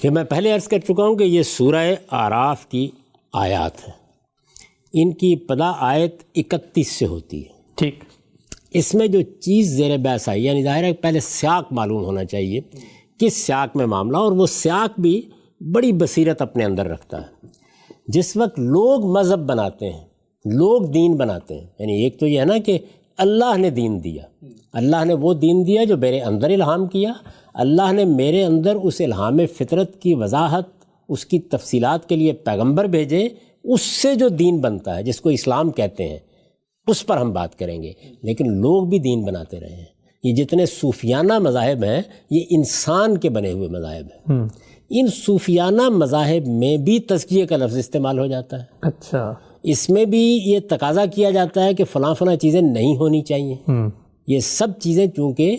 کہ میں پہلے عرض کر چکا ہوں کہ یہ سورہ اعراف کی آیات ہیں، ان کی ابتدا آیت 31 سے ہوتی ہے۔ ٹھیک، اس میں جو چیز زیر بحث آئی، یعنی ظاہر ہے پہلے سیاق معلوم ہونا چاہیے، کس سیاق میں معاملہ، اور وہ سیاق بھی بڑی بصیرت اپنے اندر رکھتا ہے۔ جس وقت لوگ مذہب بناتے ہیں، لوگ دین بناتے ہیں، یعنی ایک تو یہ ہے نا کہ اللہ نے دین دیا، اللہ نے وہ دین دیا جو میرے اندر الہام کیا، اللہ نے میرے اندر اس الہام فطرت کی وضاحت، اس کی تفصیلات کے لیے پیغمبر بھیجے، اس سے جو دین بنتا ہے جس کو اسلام کہتے ہیں، اس پر ہم بات کریں گے۔ لیکن لوگ بھی دین بناتے رہے ہیں۔ یہ جتنے صوفیانہ مذاہب ہیں یہ انسان کے بنے ہوئے مذاہب ہیں۔ ان صوفیانہ مذاہب میں بھی تزکیے کا لفظ استعمال ہو جاتا ہے۔ اچھا، اس میں بھی یہ تقاضا کیا جاتا ہے کہ فلاں فلاں چیزیں نہیں ہونی چاہیے۔ یہ سب چیزیں چونکہ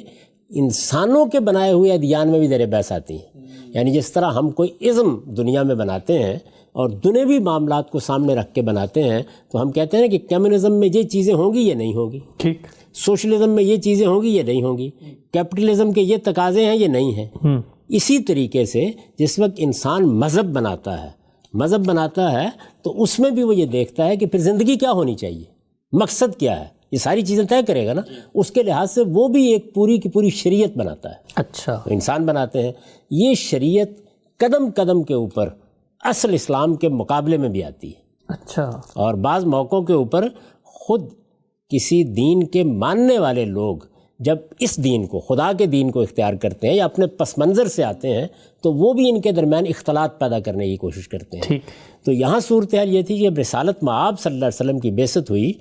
انسانوں کے بنائے ہوئے ادیان میں بھی زیر بحث آتی ہیں۔ یعنی جس طرح ہم کوئی ازم دنیا میں بناتے ہیں اور دنیوی معاملات کو سامنے رکھ کے بناتے ہیں، تو ہم کہتے ہیں کہ کمیونزم میں یہ چیزیں ہوں گی، یہ نہیں ہوں گی، ٹھیک، سوشلزم میں یہ چیزیں ہوں گی، یہ نہیں ہوں گی، کیپٹلزم کے یہ تقاضے ہیں، یہ نہیں ہیں۔ اسی طریقے سے جس وقت انسان مذہب بناتا ہے تو اس میں بھی وہ یہ دیکھتا ہے کہ پھر زندگی کیا ہونی چاہیے، مقصد کیا ہے، یہ ساری چیزیں طے کرے گا نا۔ اس کے لحاظ سے وہ بھی ایک پوری کی پوری شریعت بناتا ہے۔ اچھا، تو انسان بناتے ہیں۔ یہ شریعت قدم قدم کے اوپر اصل اسلام کے مقابلے میں بھی آتی ہے، اچھا، اور بعض موقعوں کے اوپر خود کسی دین کے ماننے والے لوگ جب اس دین کو، خدا کے دین کو اختیار کرتے ہیں یا اپنے پس منظر سے آتے ہیں، تو وہ بھی ان کے درمیان اختلاط پیدا کرنے کی کوشش کرتے ہیں۔ ٹھیک، تو یہاں صورتحال یہ تھی کہ جب رسالت مآب صلی اللہ علیہ وسلم کی بعثت ہوئی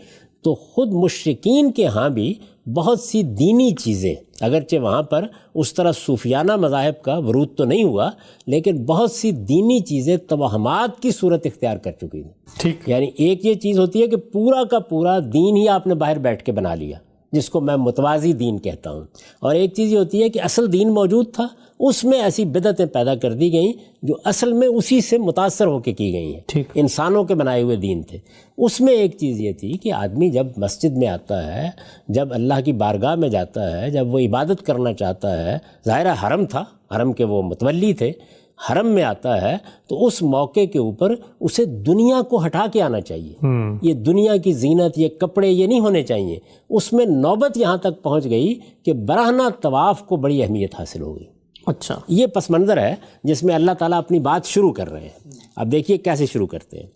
تو خود مشرکین کے ہاں بھی بہت سی دینی چیزیں، اگرچہ وہاں پر اس طرح صوفیانہ مذاہب کا ورود تو نہیں ہوا، لیکن بہت سی دینی چیزیں توہمات کی صورت اختیار کر چکی تھیں۔ ٹھیک، یعنی ایک یہ چیز ہوتی ہے کہ پورا کا پورا دین ہی آپ نے باہر بیٹھ کے بنا لیا، جس کو میں متوازی دین کہتا ہوں، اور ایک چیز یہ ہوتی ہے کہ اصل دین موجود تھا، اس میں ایسی بدعتیں پیدا کر دی گئیں جو اصل میں اسی سے متاثر ہو کے کی گئی ہیں، ٹھیک، انسانوں کے بنائے ہوئے دین تھے۔ اس میں ایک چیز یہ تھی کہ آدمی جب مسجد میں آتا ہے، جب اللہ کی بارگاہ میں جاتا ہے، جب وہ عبادت کرنا چاہتا ہے، ظاہرہ حرم تھا، حرم کے وہ متولی تھے، حرم میں آتا ہے تو اس موقع کے اوپر اسے دنیا کو ہٹا کے آنا چاہیے۔ یہ دنیا کی زینت، یہ کپڑے، یہ نہیں ہونے چاہیے۔ اس میں نوبت یہاں تک پہنچ گئی کہ برہنہ طواف کو بڑی اہمیت حاصل ہو گئی۔ اچھا، یہ پس منظر ہے جس میں اللہ تعالیٰ اپنی بات شروع کر رہے ہیں۔ اب دیکھیے کیسے شروع کرتے ہیں۔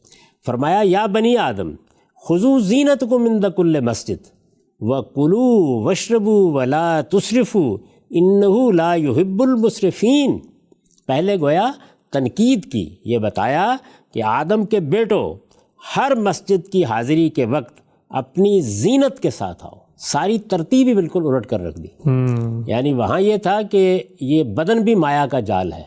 فرمایا یا بنی آدم خذوا زینتکم عند کل مسجد وکلوا واشربوا ولا تسرفوا انہ لا یحب المسرفین۔ پہلے گویا تنقید کی، یہ بتایا کہ آدم کے بیٹو ہر مسجد کی حاضری کے وقت اپنی زینت کے ساتھ آؤ۔ ساری ترتیب ہی بالکل الٹ کر رکھ دی۔ یعنی وہاں یہ تھا کہ یہ بدن بھی مایا کا جال ہے،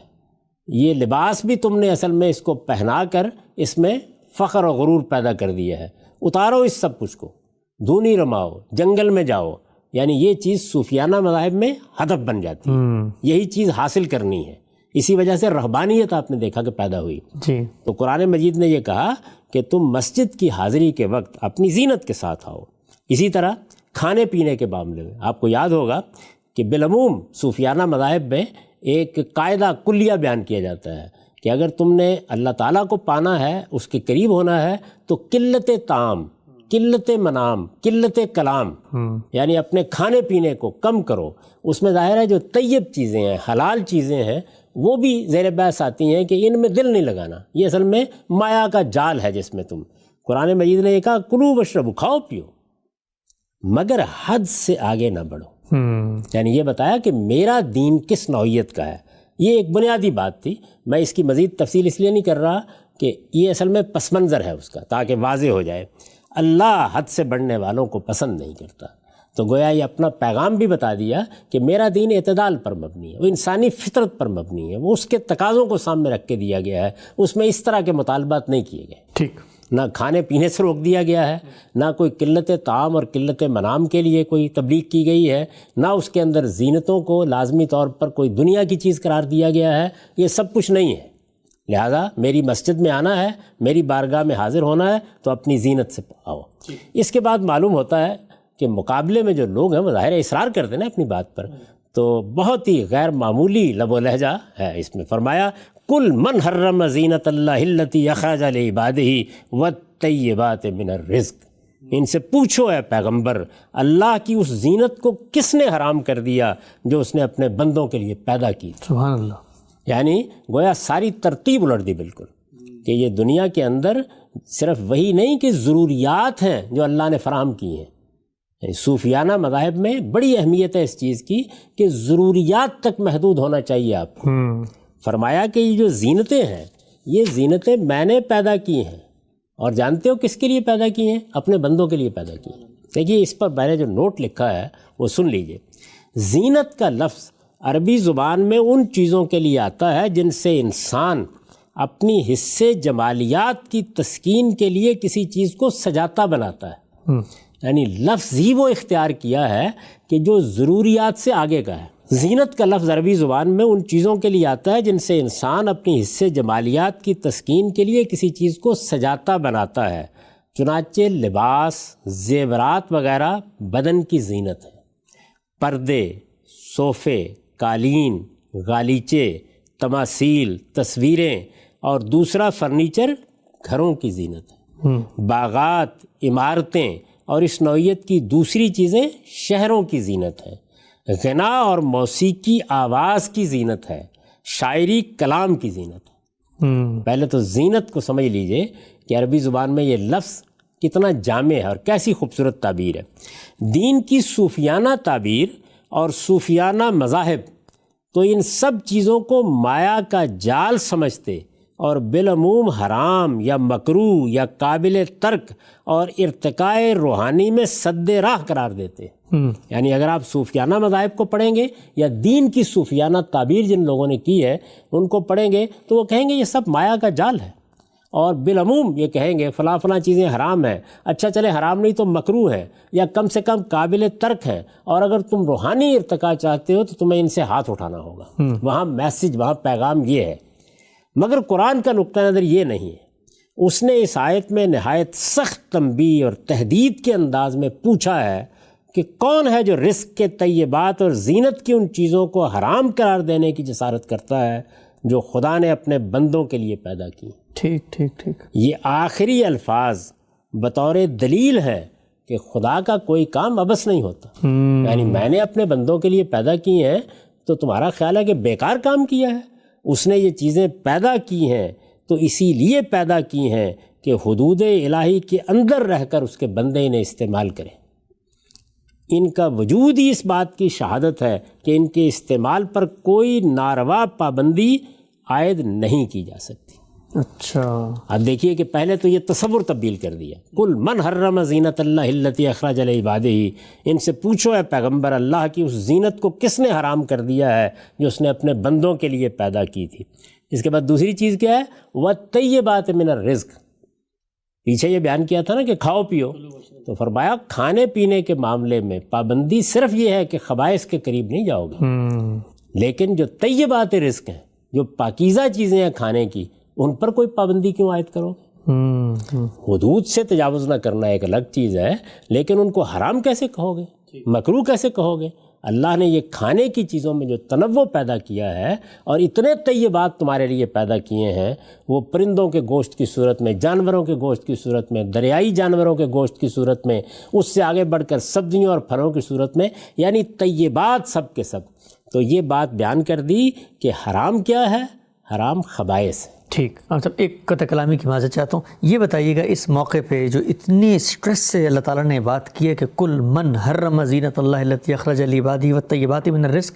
یہ لباس بھی تم نے اصل میں اس کو پہنا کر اس میں فخر و غرور پیدا کر دیا ہے، اتارو اس سب کچھ کو، دھونی رماؤ، جنگل میں جاؤ۔ یعنی یہ چیز صوفیانہ مذاہب میں ہدف بن جاتی ہے، یہی چیز حاصل کرنی ہے۔ اسی وجہ سے رہبانیت آپ نے دیکھا کہ پیدا ہوئی۔ جی، تو قرآن مجید نے یہ کہا کہ تم مسجد کی حاضری کے وقت اپنی زینت کے ساتھ آؤ۔ اسی طرح کھانے پینے کے معاملے میں آپ کو یاد ہوگا کہ بالعموم صوفیانہ مذاہب میں ایک قاعدہ کلیہ بیان کیا جاتا ہے کہ اگر تم نے اللہ تعالیٰ کو پانا ہے، اس کے قریب ہونا ہے، تو قلت طعام، قلت منام، قلت کلام، یعنی اپنے کھانے پینے کو کم کرو۔ اس میں ظاہر ہے جو طیب چیزیں ہیں، حلال چیزیں ہیں، وہ بھی زیر بحث آتی ہیں کہ ان میں دل نہیں لگانا۔ یہ اصل میں مایا کا جال ہے جس میں تم، قرآن مجید نے یہ کہا کلو واشربو، کھاؤ پیو، مگر حد سے آگے نہ بڑھو۔ یعنی یہ بتایا کہ میرا دین کس نوعیت کا ہے۔ یہ ایک بنیادی بات تھی۔ میں اس کی مزید تفصیل اس لیے نہیں کر رہا کہ یہ اصل میں پس منظر ہے اس کا، تاکہ واضح ہو جائے۔ اللہ حد سے بڑھنے والوں کو پسند نہیں کرتا۔ تو گویا یہ اپنا پیغام بھی بتا دیا کہ میرا دین اعتدال پر مبنی ہے، وہ انسانی فطرت پر مبنی ہے، وہ اس کے تقاضوں کو سامنے رکھ کے دیا گیا ہے، اس میں اس طرح کے مطالبات نہیں کیے گئے۔ ٹھیک، نہ کھانے پینے سے روک دیا گیا ہے، نہ کوئی قلت طعام اور قلت منام کے لیے کوئی تبلیغ کی گئی ہے، نہ اس کے اندر زینتوں کو لازمی طور پر کوئی دنیا کی چیز قرار دیا گیا ہے۔ یہ سب کچھ نہیں ہے۔ لہذا میری مسجد میں آنا ہے، میری بارگاہ میں حاضر ہونا ہے تو اپنی زینت سے آؤ۔ اس کے بعد معلوم ہوتا ہے کہ مقابلے میں جو لوگ ہیں وہ ظاہر اصرار کرتے ہیں نا اپنی بات پر، تو بہت ہی غیر معمولی لب و لہجہ ہے اس میں. فرمایا کل من حرم زینت اللہ التی اخرج لعبادہ والطیبات من الرزق. ان سے پوچھو اے پیغمبر اللہ کی اس زینت کو کس نے حرام کر دیا جو اس نے اپنے بندوں کے لیے پیدا کی. سبحان اللہ. یعنی گویا ساری ترتیب الٹ دی بالکل کہ یہ دنیا کے اندر صرف وہی نہیں کہ ضروریات ہیں جو اللہ نے فراہم کی ہیں. صوفیانہ مذاہب میں بڑی اہمیت ہے اس چیز کی کہ ضروریات تک محدود ہونا چاہیے آپ کو. فرمایا کہ یہ جو زینتیں ہیں یہ زینتیں میں نے پیدا کی ہیں، اور جانتے ہو کس کے لیے پیدا کی ہیں؟ اپنے بندوں کے لیے پیدا کی ہیں. دیکھیے اس پر میں نے جو نوٹ لکھا ہے وہ سن لیجئے. زینت کا لفظ عربی زبان میں ان چیزوں کے لیے آتا ہے جن سے انسان اپنی حصے جمالیات کی تسکین کے لیے کسی چیز کو سجاتا بناتا ہے. یعنی لفظ ہی وہ اختیار کیا ہے کہ جو ضروریات سے آگے کا ہے. زینت کا لفظ عربی زبان میں ان چیزوں کے لیے آتا ہے جن سے انسان اپنی حصے جمالیات کی تسکین کے لیے کسی چیز کو سجاتا بناتا ہے. چنانچہ لباس، زیورات وغیرہ بدن کی زینت ہے. پردے، صوفے، قالین، غالیچے، تماثیل، تصویریں اور دوسرا فرنیچر گھروں کی زینت ہے. باغات، عمارتیں اور اس نوعیت کی دوسری چیزیں شہروں کی زینت ہیں. غنا اور موسیقی آواز کی زینت ہے. شاعری کلام کی زینت ہے. پہلے تو زینت کو سمجھ لیجئے کہ عربی زبان میں یہ لفظ کتنا جامع ہے اور کیسی خوبصورت تعبیر ہے. دین کی صوفیانہ تعبیر اور صوفیانہ مذاہب تو ان سب چیزوں کو مایا کا جال سمجھتے اور بالعموم حرام یا مکروہ یا قابل ترک اور ارتقاء روحانی میں سد راہ قرار دیتے. یعنی اگر آپ صوفیانہ مذاہب کو پڑھیں گے یا دین کی صوفیانہ تعبیر جن لوگوں نے کی ہے ان کو پڑھیں گے تو وہ کہیں گے یہ سب مایا کا جال ہے، اور بالعموم یہ کہیں گے فلاں فلاں چیزیں حرام ہیں. اچھا چلے حرام نہیں تو مکروہ ہے یا کم سے کم قابل ترک ہے، اور اگر تم روحانی ارتقاء چاہتے ہو تو تمہیں ان سے ہاتھ اٹھانا ہوگا. وہاں میسج، وہاں پیغام یہ ہے. مگر قرآن کا نقطہ نظر یہ نہیں ہے. اس نے اس آیت میں نہایت سخت تنبیہ اور تہدید کے انداز میں پوچھا ہے کہ کون ہے جو رزق کے طیبات اور زینت کی ان چیزوں کو حرام قرار دینے کی جسارت کرتا ہے جو خدا نے اپنے بندوں کے لیے پیدا کی. ٹھیک. یہ آخری الفاظ بطور دلیل ہے کہ خدا کا کوئی کام عبث نہیں ہوتا. یعنی میں نے اپنے بندوں کے لیے پیدا کی ہیں تو تمہارا خیال ہے کہ بیکار کام کیا ہے؟ اس نے یہ چیزیں پیدا کی ہیں تو اسی لیے پیدا کی ہیں کہ حدود الہی کے اندر رہ کر اس کے بندے انہیں استعمال کریں. ان کا وجود ہی اس بات کی شہادت ہے کہ ان کے استعمال پر کوئی ناروا پابندی عائد نہیں کی جا سکتی. اچھا، اب دیکھیے کہ پہلے تو یہ تصور تبدیل کر دیا. کل من حرم زینت اللہ التی اخرج لعبادہ. ان سے پوچھو اے پیغمبر اللہ کی اس زینت کو کس نے حرام کر دیا ہے جو اس نے اپنے بندوں کے لیے پیدا کی تھی. اس کے بعد دوسری چیز کیا ہے؟ والطیبات من الرزق. پیچھے یہ بیان کیا تھا نا کہ کھاؤ پیو، تو فرمایا کھانے پینے کے معاملے میں پابندی صرف یہ ہے کہ خبائث کے قریب نہیں جاؤ گے. لیکن جو طیبات رزق ہیں، جو پاکیزہ چیزیں ہیں کھانے کی، ان پر کوئی پابندی کیوں عائد کرو گے؟ حدود سے تجاوز نہ کرنا ایک الگ چیز ہے، لیکن ان کو حرام کیسے کہو گے، مکروہ کیسے کہو گے؟ اللہ نے یہ کھانے کی چیزوں میں جو تنوع پیدا کیا ہے اور اتنے طیبات تمہارے لیے پیدا کیے ہیں، وہ پرندوں کے گوشت کی صورت میں، جانوروں کے گوشت کی صورت میں، دریائی جانوروں کے گوشت کی صورت میں، اس سے آگے بڑھ کر سبزیوں اور پھلوں کی صورت میں، یعنی طیبات سب کے سب. تو یہ بات بیان کر دی کہ حرام کیا ہے؟ حرام خبائث. ٹھیک. اب ایک قطع کلامی کی معذرت چاہتا ہوں، یہ بتائیے گا اس موقع پہ جو اتنی سٹریس سے اللہ تعالیٰ نے بات کی ہے کہ کل من حرم زینت اللہ التی اخرج لعبادہ والطیبات من الرزق،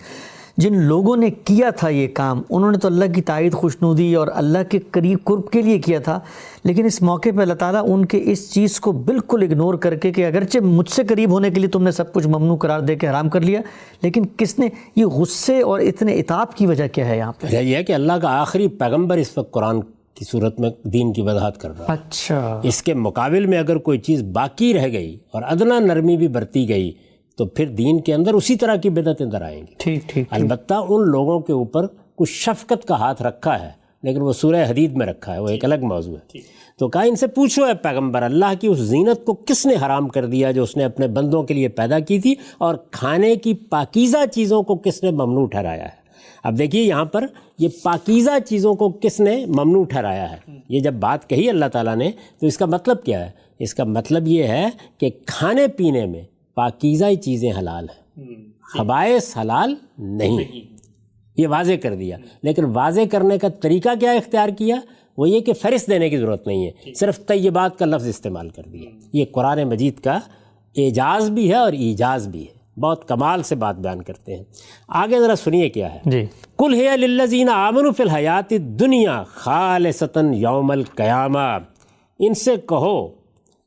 جن لوگوں نے کیا تھا یہ کام انہوں نے تو اللہ کی تائید، خوشنودی اور اللہ کے قریب قرب کے لیے کیا تھا، لیکن اس موقع پہ اللہ تعالیٰ ان کے اس چیز کو بالکل اگنور کر کے کہ اگرچہ مجھ سے قریب ہونے کے لیے تم نے سب کچھ ممنوع قرار دے کے حرام کر لیا، لیکن کس نے یہ غصے اور اتنے عتاب کی وجہ کیا ہے یہاں پہ؟ یہ ہے کہ اللہ کا آخری پیغمبر اس وقت قرآن کی صورت میں دین کی وضاحت کر رہا ہے. اچھا، اس کے مقابل میں اگر کوئی چیز باقی رہ گئی اور ادنا نرمی بھی برتی گئی تو پھر دین کے اندر اسی طرح کی بدعتیں در آئیں گی. ٹھیک. البتہ ان لوگوں کے اوپر کچھ شفقت کا ہاتھ رکھا ہے لیکن وہ سورہ حدید میں رکھا ہے، وہ ایک الگ موضوع ہے۔ تو کہا ان سے پوچھو اے پیغمبر، اللہ کی اس زینت کو کس نے حرام کر دیا جو اس نے اپنے بندوں کے لیے پیدا کی تھی، اور کھانے کی پاکیزہ چیزوں کو کس نے ممنوع ٹھہرایا ہے۔ اب دیکھیے یہاں پر یہ پاکیزہ چیزوں کو کس نے ممنوع ٹھہرایا ہے، یہ جب بات کہی اللہ تعالیٰ نے تو اس کا مطلب کیا ہے؟ اس کا مطلب یہ ہے کہ کھانے پینے میں پاکیزہ چیزیں حلال ہیں، خبائث حلال نہیں، یہ واضح کر دیا۔ لیکن واضح کرنے کا طریقہ کیا اختیار کیا؟ وہ یہ کہ فہرست دینے کی ضرورت نہیں ہے، صرف طیبات کا لفظ استعمال کر دیا۔ یہ قرآن مجید کا اعجاز بھی ہے اور ایجاز بھی ہے، بہت کمال سے بات بیان کرتے ہیں۔ آگے ذرا سنیے کیا ہے جی، قُلْ هِيَ لِلَّذِينَ آمَنُوا فِي الْحَيَاةِ الدُّنْيَا خَالِصَةً يَوْمَ الْقِيَامَةِ، ان سے کہو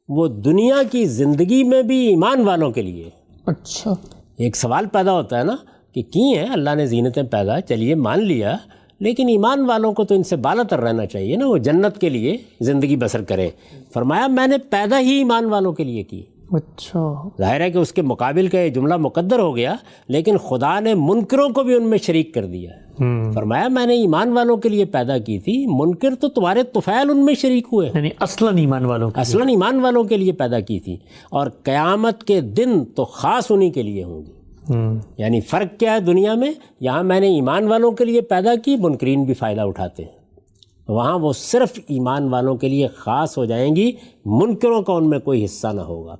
وہ دنیا کی زندگی میں بھی ایمان والوں کے لیے۔ اچھا، ایک سوال پیدا ہوتا ہے نا کہ کی ہیں اللہ نے زینتیں پیدا، چلیے مان لیا، لیکن ایمان والوں کو تو ان سے بالا تر رہنا چاہیے نا، وہ جنت کے لیے زندگی بسر کرے۔ فرمایا میں نے پیدا ہی ایمان والوں کے لیے کی۔ اچھا، ظاہر ہے کہ اس کے مقابل کا یہ جملہ مقدر ہو گیا، لیکن خدا نے منکروں کو بھی ان میں شریک کر دیا۔ فرمایا میں نے ایمان والوں کے لیے پیدا کی تھی، منکر تو تمہارے طفیل ان میں شریک ہوئے، یعنی اصلاً ایمان والوں کا، اصلاً ایمان والوں کے لیے پیدا کی تھی، اور قیامت کے دن تو خاص انہی کے لیے ہوں گی۔ یعنی فرق کیا ہے دنیا میں؟ یہاں میں نے ایمان والوں کے لیے پیدا کی، منکرین بھی فائدہ اٹھاتے ہیں، وہاں وہ صرف ایمان والوں کے لیے خاص ہو جائیں گی، منکروں کا ان میں کوئی حصہ نہ ہوگا۔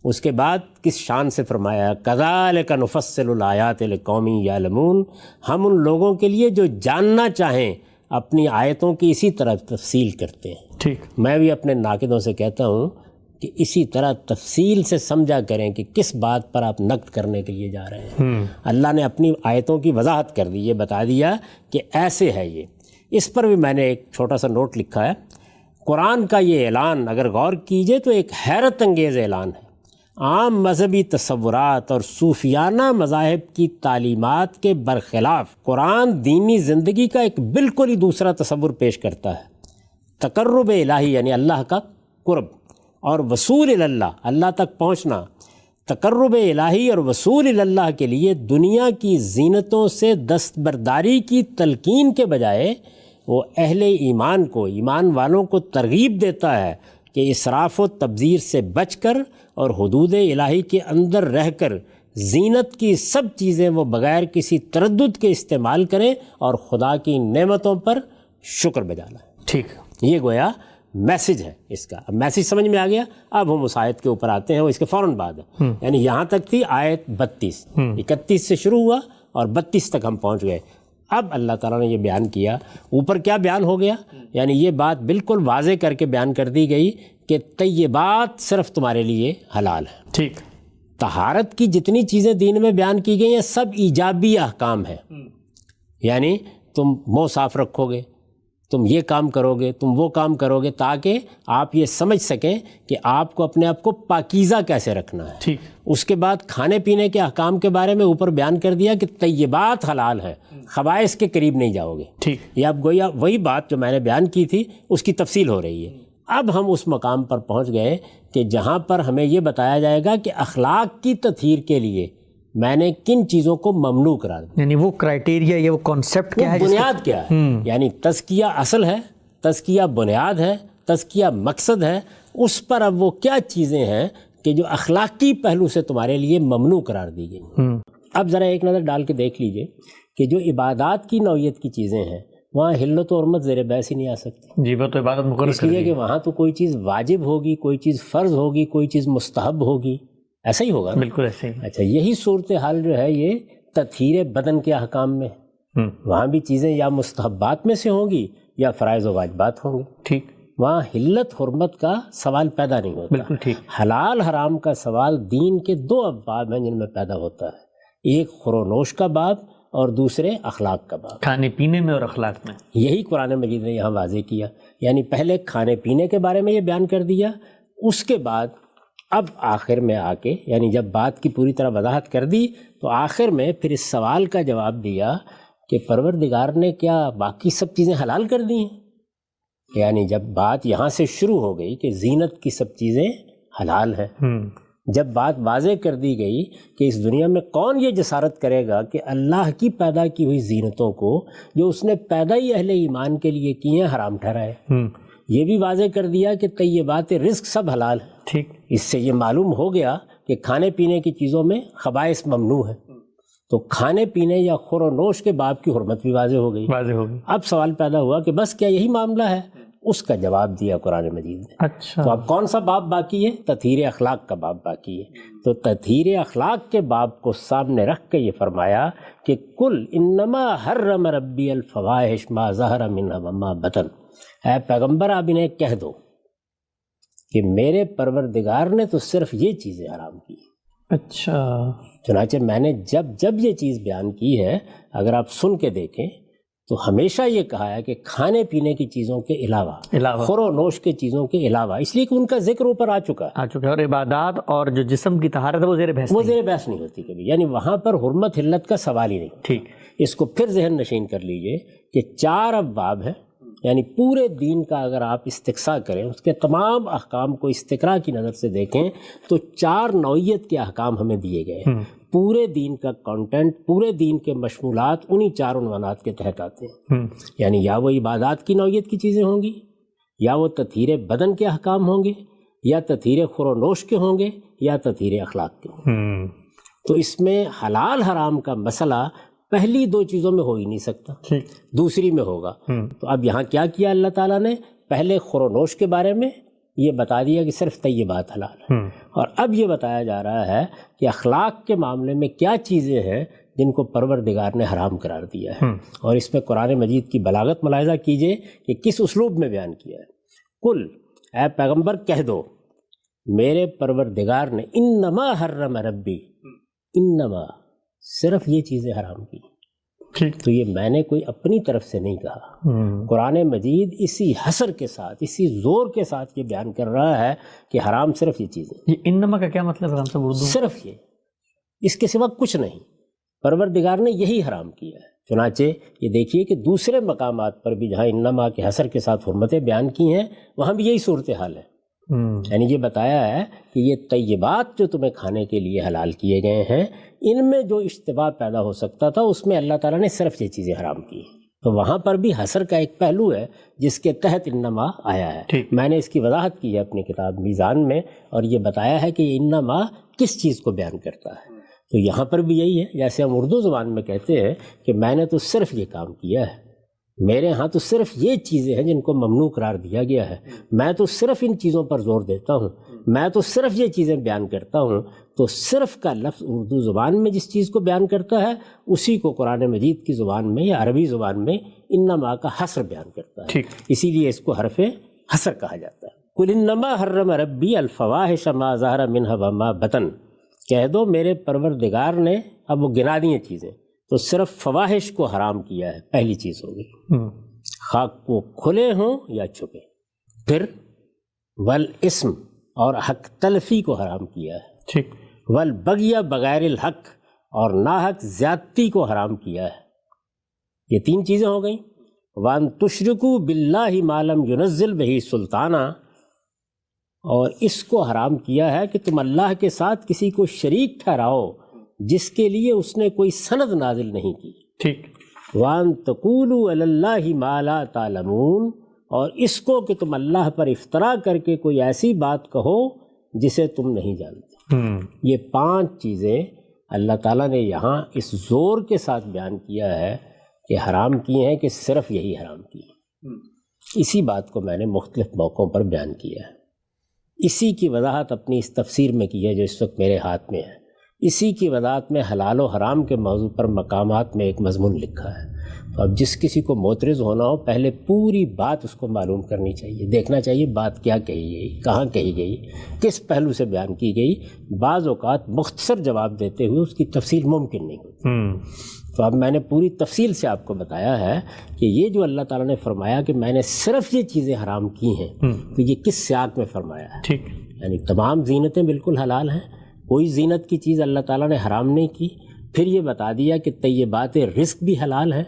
اس کے بعد کس شان سے فرمایا کذالک نفصل الآیات لقوم یعلمون، ہم ان لوگوں کے لیے جو جاننا چاہیں اپنی آیتوں کی اسی طرح تفصیل کرتے ہیں۔ ٹھیک، میں بھی اپنے ناقدوں سے کہتا ہوں کہ اسی طرح تفصیل سے سمجھا کریں کہ کس بات پر آپ نقد کرنے کے لیے جا رہے ہیں۔ اللہ نے اپنی آیتوں کی وضاحت کر دی، یہ بتا دیا کہ ایسے ہے یہ۔ اس پر بھی میں نے ایک چھوٹا سا نوٹ لکھا ہے، قرآن کا یہ اعلان اگر غور کیجئے تو ایک حیرت انگیز اعلان ہے۔ عام مذہبی تصورات اور صوفیانہ مذاہب کی تعلیمات کے برخلاف قرآن دینی زندگی کا ایک بالکل ہی دوسرا تصور پیش کرتا ہے۔ تقرب الہی یعنی اللہ کا قرب، اور وصول اللہ، اللہ تک پہنچنا۔ تقرب الہی اور وصول اللہ کے لیے دنیا کی زینتوں سے دستبرداری کی تلقین کے بجائے وہ اہل ایمان کو، ایمان والوں کو ترغیب دیتا ہے کہ اسراف و تبذیر سے بچ کر اور حدود الہی کے اندر رہ کر زینت کی سب چیزیں وہ بغیر کسی تردد کے استعمال کریں اور خدا کی نعمتوں پر شکر بجا لائیں۔ ٹھیک، یہ گویا میسج ہے اس کا۔ اب میسج سمجھ میں آ گیا، اب ہم اس آیت کے اوپر آتے ہیں، وہ اس کے فوراً بعد ہے، یعنی یہاں تک تھی آیت 32، 31 سے شروع ہوا اور 32 تک ہم پہنچ گئے۔ اب اللہ تعالیٰ نے یہ بیان کیا، اوپر کیا بیان ہو گیا؟ یعنی یہ بات بالکل واضح کر کے بیان کر دی گئی کہ طیبات صرف تمہارے لیے حلال ہیں۔ ٹھیک، طہارت کی جتنی چیزیں دین میں بیان کی گئی ہیں سب ایجابی احکام ہیں، یعنی تم منہ صاف رکھو گے، تم یہ کام کرو گے، تم وہ کام کرو گے، تاکہ آپ یہ سمجھ سکیں کہ آپ کو اپنے آپ کو پاکیزہ کیسے رکھنا ہے۔ ٹھیک، اس کے بعد کھانے پینے کے احکام کے بارے میں اوپر بیان کر دیا کہ طیبات حلال ہیں، خبائث کے قریب نہیں جاؤ گے۔ ٹھیک، یہ اب گویا وہی بات جو میں نے بیان کی تھی اس کی تفصیل ہو رہی ہے۔ اب ہم اس مقام پر پہنچ گئے کہ جہاں پر ہمیں یہ بتایا جائے گا کہ اخلاق کی تطہیر کے لیے میں نے کن چیزوں کو ممنوع قرار دیا، یعنی وہ کرائٹیریا یا وہ کانسیپٹ کیا ہے، وہ بنیاد کیا ہے۔ یعنی تزکیہ اصل ہے، تزکیہ بنیاد ہے، تزکیہ مقصد ہے، اس پر اب وہ کیا چیزیں ہیں کہ جو اخلاقی پہلو سے تمہارے لیے ممنوع قرار دی گئی۔ اب ذرا ایک نظر ڈال کے دیکھ لیجئے کہ جو عبادات کی نوعیت کی چیزیں ہیں وہاں حلت و حرمت زیر بحث ہی نہیں آ سکتی، جی وہ تو عبادت مقرر اس لیے کہ وہاں تو کوئی چیز واجب ہوگی، کوئی چیز فرض ہوگی، کوئی چیز مستحب ہوگی، ایسا ہی ہوگا نا؟ بالکل ایسے ہی۔ اچھا، یہی صورتحال جو ہے یہ تطہیر بدن کے احکام میں، وہاں بھی چیزیں یا مستحبات میں سے ہوں گی یا فرائض و واجبات ہوں گے۔ ٹھیک، وہاں حلت حرمت کا سوال پیدا نہیں ہوتا۔ بالکل ٹھیک، حلال حرام کا سوال دین کے دو ابواب ہیں جن میں پیدا ہوتا ہے، ایک خورونوش کا باب اور دوسرے اخلاق کا باب۔ کھانے پینے میں اور اخلاق میں، یہی قرآن مجید نے یہاں واضح کیا، یعنی پہلے کھانے پینے کے بارے میں یہ بیان کر دیا، اس کے بعد اب آخر میں آ کے یعنی جب بات کی پوری طرح وضاحت کر دی تو آخر میں پھر اس سوال کا جواب دیا کہ پروردگار نے کیا باقی سب چیزیں حلال کر دی ہیں؟ یعنی جب بات یہاں سے شروع ہو گئی کہ زینت کی سب چیزیں حلال ہیں، جب بات واضح کر دی گئی کہ اس دنیا میں کون یہ جسارت کرے گا کہ اللہ کی پیدا کی ہوئی زینتوں کو جو اس نے پیدا ہی اہل ایمان کے لیے کی ہیں حرام ٹھہرائے، یہ بھی واضح کر دیا کہ طیبات رزق سب حلال ہیں۔ ٹھیک، اس سے یہ معلوم ہو گیا کہ کھانے پینے کی چیزوں میں خبائث ممنوع ہے، تو کھانے پینے یا خور و نوش کے باب کی حرمت بھی واضح ہو گئی۔ واضح ہوگی۔ اب سوال پیدا ہوا کہ بس کیا یہی معاملہ ہے؟ اس کا جواب دیا قرآن مجید نے۔ اچھا، تو اب کون سا باب باقی ہے؟ تطہیر اخلاق کا باب باقی ہے۔ تو تطہیر اخلاق کے باب کو سامنے رکھ کے یہ فرمایا کہ کل انما حرم ربی الفواحش ما ظہر منہا وما بطن، اے پیغمبر آپ انہیں کہہ دو کہ میرے پروردگار نے تو صرف یہ چیزیں حرام کی۔ اچھا، چنانچہ میں نے جب جب یہ چیز بیان کی ہے، اگر آپ سن کے دیکھیں تو ہمیشہ یہ کہا ہے کہ کھانے پینے کی چیزوں کے علاوہ خور و نوش کے چیزوں کے علاوہ، اس لیے کہ ان کا ذکر اوپر آ چکا ہے، اور عبادات اور جو جسم کی طہارت ہے وہ زیر بحث وہ زیر بحث نہیں ہوتی کبھی، یعنی وہاں پر حرمت حلت کا سوال ہی نہیں۔ ٹھیک، اس کو پھر ذہن نشین کر لیجئے کہ 4 ابواب ہیں، یعنی پورے دین کا اگر آپ استقصاء کریں، اس کے تمام احکام کو استقراء کی نظر سے دیکھیں تو 4 نوعیت کے احکام ہمیں دیے گئے ہیں۔ پورے دین کا کانٹینٹ، پورے دین کے مشمولات انہی 4 عنوانات کے تحت آتے ہیں، یعنی یا وہ عبادات کی نوعیت کی چیزیں ہوں گی، یا وہ تطہیر بدن کے احکام ہوں گے، یا تطہیر خور و نوش کے ہوں گے، یا تطہیر اخلاق کے ہوں گے۔ تو اس میں حلال حرام کا مسئلہ پہلی 2 چیزوں میں ہو ہی نہیں سکتا، دوسری میں ہوگا۔ تو اب یہاں کیا کیا اللہ تعالیٰ نے؟ پہلے خور و نوش کے بارے میں یہ بتا دیا کہ صرف طیبات حلال ہیں، اور اب یہ بتایا جا رہا ہے کہ اخلاق کے معاملے میں کیا چیزیں ہیں جن کو پروردگار نے حرام قرار دیا ہے، اور اس میں قرآن مجید کی بلاغت ملاحظہ کیجئے کہ کس اسلوب میں بیان کیا ہے۔ کل، اے پیغمبر کہہ دو میرے پروردگار نے انما حرم ربی، انما صرف یہ چیزیں حرام کی، تو یہ میں نے کوئی اپنی طرف سے نہیں کہا۔ قرآن مجید اسی حصر کے ساتھ، اسی زور کے ساتھ یہ بیان کر رہا ہے کہ حرام صرف یہ چیزیں۔ یہ انما کا کیا مطلب ہے؟ ہم سب اردو صرف یہ، اس کے سوا کچھ نہیں، پروردگار نے یہی حرام کیا ہے۔ چنانچہ یہ دیکھیے کہ دوسرے مقامات پر بھی جہاں انما کے حصر کے ساتھ حرمتیں بیان کی ہیں وہاں بھی یہی صورتحال ہے، یعنی یہ بتایا ہے کہ یہ طیبات جو تمہیں کھانے کے لیے حلال کیے گئے ہیں، ان میں جو اشتباہ پیدا ہو سکتا تھا اس میں اللہ تعالیٰ نے صرف یہ چیزیں حرام کی۔ تو وہاں پر بھی حصر کا ایک پہلو ہے جس کے تحت انما آیا ہے۔ میں نے اس کی وضاحت کی ہے اپنی کتاب میزان میں، اور یہ بتایا ہے کہ یہ انما کس چیز کو بیان کرتا ہے۔ تو یہاں پر بھی یہی ہے، جیسے ہم اردو زبان میں کہتے ہیں کہ میں نے تو صرف یہ کام کیا ہے، میرے ہاں تو صرف یہ چیزیں ہیں جن کو ممنوع قرار دیا گیا ہے، میں تو صرف ان چیزوں پر زور دیتا ہوں، میں تو صرف یہ چیزیں بیان کرتا ہوں۔ تو صرف کا لفظ اردو زبان میں جس چیز کو بیان کرتا ہے اسی کو قرآن مجید کی زبان میں یا عربی زبان میں انما کا حصر بیان کرتا ہے، اسی لیے اس کو حرف حصر کہا جاتا ہے۔ قل انما حرم ربی الفواحش ما ظہر منہا وما بطن، کہہ دو میرے پروردگار نے، اب وہ گنا دی ہیں چیزیں، تو صرف فواحش کو حرام کیا ہے، پہلی چیز ہوگی، خاک وہ کھلے ہوں یا چھپے۔ پھر والاسم، اور حق تلفی کو حرام کیا ہے، والبغی بغیر الحق، اور ناحق زیادتی کو حرام کیا ہے۔ یہ 3 چیزیں ہو گئیں۔ وان تشرکوا باللہ ما لم ینزل بہ سلطانہ، اور اس کو حرام کیا ہے کہ تم اللہ کے ساتھ کسی کو شریک ٹھہراؤ جس کے لیے اس نے کوئی سند نازل نہیں کی۔ وان تقولوا علی اللہ ما لا تعلمون، اور اس کو کہ تم اللہ پر افطرا کر کے کوئی ایسی بات کہو جسے تم نہیں جانتے۔ یہ 5 چیزیں اللہ تعالیٰ نے یہاں اس زور کے ساتھ بیان کیا ہے کہ حرام کی ہیں، کہ صرف یہی حرام کی ہے۔ اسی بات کو میں نے مختلف موقعوں پر بیان کیا ہے، اسی کی وضاحت اپنی اس تفسیر میں کی ہے جو اس وقت میرے ہاتھ میں ہے، اسی کی وضاحت میں حلال و حرام کے موضوع پر مقامات میں ایک مضمون لکھا ہے۔ تو اب جس کسی کو معترض ہونا ہو پہلے پوری بات اس کو معلوم کرنی چاہیے، دیکھنا چاہیے بات کیا کہی گئی، کہاں کہی گئی، کس پہلو سے بیان کی گئی۔ بعض اوقات مختصر جواب دیتے ہوئے اس کی تفصیل ممکن نہیں ہوتی۔ تو اب میں نے پوری تفصیل سے آپ کو بتایا ہے کہ یہ جو اللہ تعالیٰ نے فرمایا کہ میں نے صرف یہ چیزیں حرام کی ہیں، تو یہ کس سیاق میں فرمایا ہے؟ یعنی تمام زینتیں بالکل حلال ہیں، کوئی زینت کی چیز اللہ تعالیٰ نے حرام نہیں کی۔ پھر یہ بتا دیا کہ طیبات رزق بھی حلال ہیں،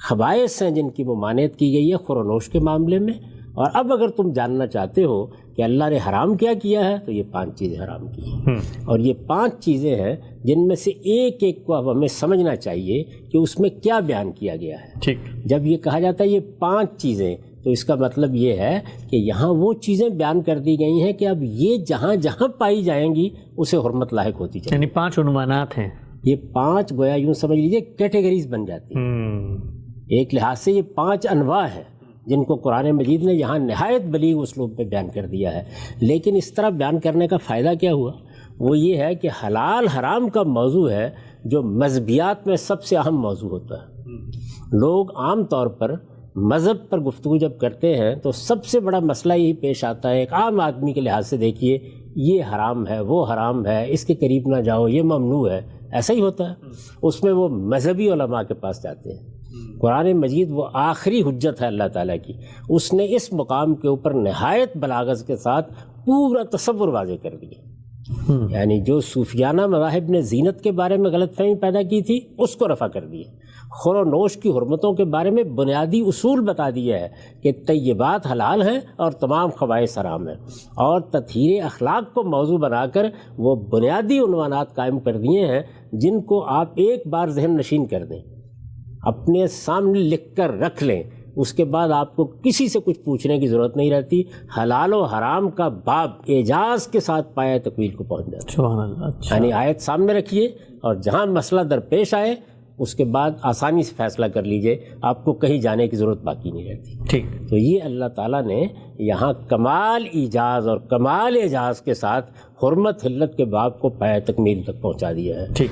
خبائث ہیں جن کی ممانعت کی گئی ہے خور و نوش کے معاملے میں، اور اب اگر تم جاننا چاہتے ہو کہ اللہ نے حرام کیا ہے تو یہ 5 چیزیں حرام کی ہیں، اور یہ 5 چیزیں ہیں جن میں سے ایک ایک کو اب ہمیں سمجھنا چاہیے کہ اس میں کیا بیان کیا گیا ہے۔ ٹھیک، جب یہ کہا جاتا ہے یہ 5 چیزیں، تو اس کا مطلب یہ ہے کہ یہاں وہ چیزیں بیان کر دی گئی ہیں کہ اب یہ جہاں جہاں پائی جائیں گی اسے حرمت لاحق ہوتی چاہیے۔ یعنی 5 عنوانات ہیں۔ یہ 5 گویا یوں سمجھ لیجیے کیٹیگریز بن جاتی ہیں۔ ایک لحاظ سے یہ 5 انواع ہیں جن کو قرآن مجید نے یہاں نہایت بلیغ اسلوب میں بیان کر دیا ہے۔ لیکن اس طرح بیان کرنے کا فائدہ کیا ہوا؟ وہ یہ ہے کہ حلال حرام کا موضوع ہے جو مذہبیات میں سب سے اہم موضوع ہوتا ہے۔ لوگ عام طور پر مذہب پر گفتگو جب کرتے ہیں تو سب سے بڑا مسئلہ یہی پیش آتا ہے، ایک عام آدمی کے لحاظ سے دیکھیے، یہ حرام ہے، وہ حرام ہے، اس کے قریب نہ جاؤ، یہ ممنوع ہے، ایسا ہی ہوتا ہے۔ اس میں وہ مذہبی علماء کے پاس جاتے ہیں۔ قرآن مجید وہ آخری حجت ہے اللہ تعالیٰ کی، اس نے اس مقام کے اوپر نہایت بلاغت کے ساتھ پورا تصور واضح کر دیا۔ یعنی جو صوفیانہ مذاہب نے زینت کے بارے میں غلط فہمی پیدا کی تھی اس کو رفع کر دیا، خور و نوش کی حرمتوں کے بارے میں بنیادی اصول بتا دیا ہے کہ طیبات حلال ہیں اور تمام خبائث حرام ہیں، اور تطہیر اخلاق کو موضوع بنا کر وہ بنیادی عنوانات قائم کر دیے ہیں جن کو آپ ایک بار ذہن نشین کر دیں، اپنے سامنے لکھ کر رکھ لیں، اس کے بعد آپ کو کسی سے کچھ پوچھنے کی ضرورت نہیں رہتی۔ حلال و حرام کا باب اعجاز کے ساتھ پایہ تکمیل کو پہنچ جاتا ہے۔ سبحان اللہ۔ اچھا، یعنی آیت سامنے رکھیے اور جہاں مسئلہ درپیش آئے اس کے بعد آسانی سے فیصلہ کر لیجئے، آپ کو کہیں جانے کی ضرورت باقی نہیں رہتی۔ ٹھیک، تو یہ اللہ تعالیٰ نے یہاں کمال ایجاز اور کمال اعجاز کے ساتھ حرمت حلت کے باب کو پایہ تکمیل تک پہنچا دیا ہے۔ ٹھیک۔